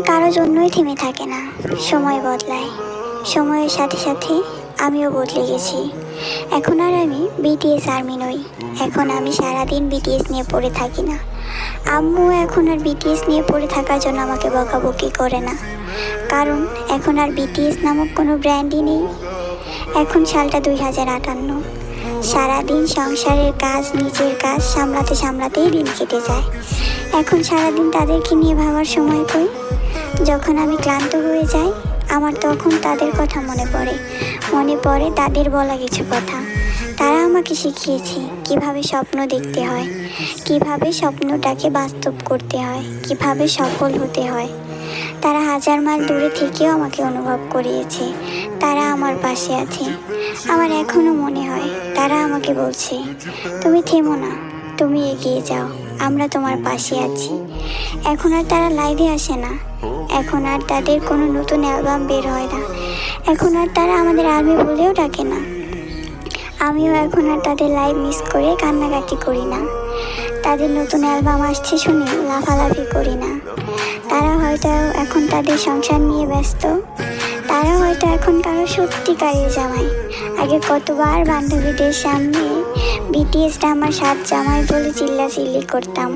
সময় কারো জন্যই থেমে থাকে না, সময় বদলায়। সময়ের সাথে সাথে আমিও বদলে গেছি। এখন আর আমি বিটিএস আর্মি নই। এখন আমি সারাদিন বিটিএস নিয়ে পড়ে থাকি না। আম্মু এখন আর বিটিএস নিয়ে পড়ে থাকার জন্য আমাকে বকাবকি করে না, কারণ এখন আর বিটিএস নামক কোনো ব্র্যান্ডই নেই। এখন সালটা 2058। সারাদিন সংসারের কাজ, নিজের কাজ সামলাতে সামলাতেই দিন কেটে যায়। এখন সারাদিন তাদেরকে নিয়ে ভাবার সময় কই? যখন আমি ক্লান্ত হয়ে যাই, আমার তখন তাদের কথা মনে পড়ে তাদের বলা কিছু কথা। তারা আমাকে শিখিয়েছে কিভাবে স্বপ্ন দেখতে হয়, কিভাবে স্বপ্নটাকে বাস্তব করতে হয়, কিভাবে সফল হতে হয়। তারা 1000 মাইল দূরে থেকেও আমাকে অনুভব করিয়েছে তারা আমার পাশে আছে। আমার এখনও মনে হয় তারা আমাকে বলছে, তুমি থেমো না, তুমি এগিয়ে যাও, আমরা তোমার পাশে আছি। এখন আর তারা লাইভে আসে না, এখন আর তাদের কোনো নতুন অ্যালবাম বের হয় না, এখন আর তারা আমাদের আর্মি বলেও ডাকে না। আমিও এখন আর তাদের লাইভ মিস করে কান্নাকাটি করি না। তাদের নতুন অ্যালবাম আসছে শুনে লাফালাফি করি না। তারা হয়তো এখন তাদের সংসার নিয়ে ব্যস্ত। তারা হয়তো এখন কারো সত্যিকারের জামাই। আগে কতবার বান্ধবীদের সামনে বিটিএসটা আমার সাত জামাই বলে চিল্লাচিল্লি করতাম,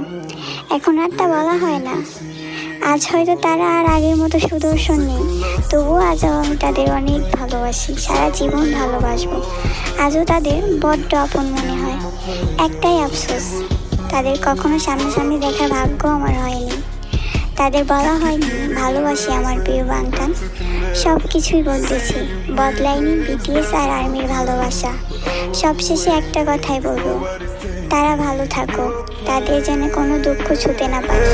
এখন আর তা বলা হয় না। আজ হয়তো তারা আর আগের মতো সুদর্শন নেই, তবুও আজও আমি তাদের অনেক ভালোবাসি, সারা জীবন ভালোবাসবো। আজও তাদের বড্ড আপন মনে হয়। একটাই আফসোস, তাদের কখনো সামনাসামনি দেখার ভাগ্য আমার হয়নি। তাদের বলা হয়নি ভালোবাসি আমার প্রিয় বাংটান। সব কিছুই বলতেছি, বদলায়নি বিটিএস আর আর্মির ভালোবাসা। সবশেষে একটা কথাই বলবো, তারা ভালো থাকো, তাদের যেন কোনো দুঃখ ছুতে না পারে।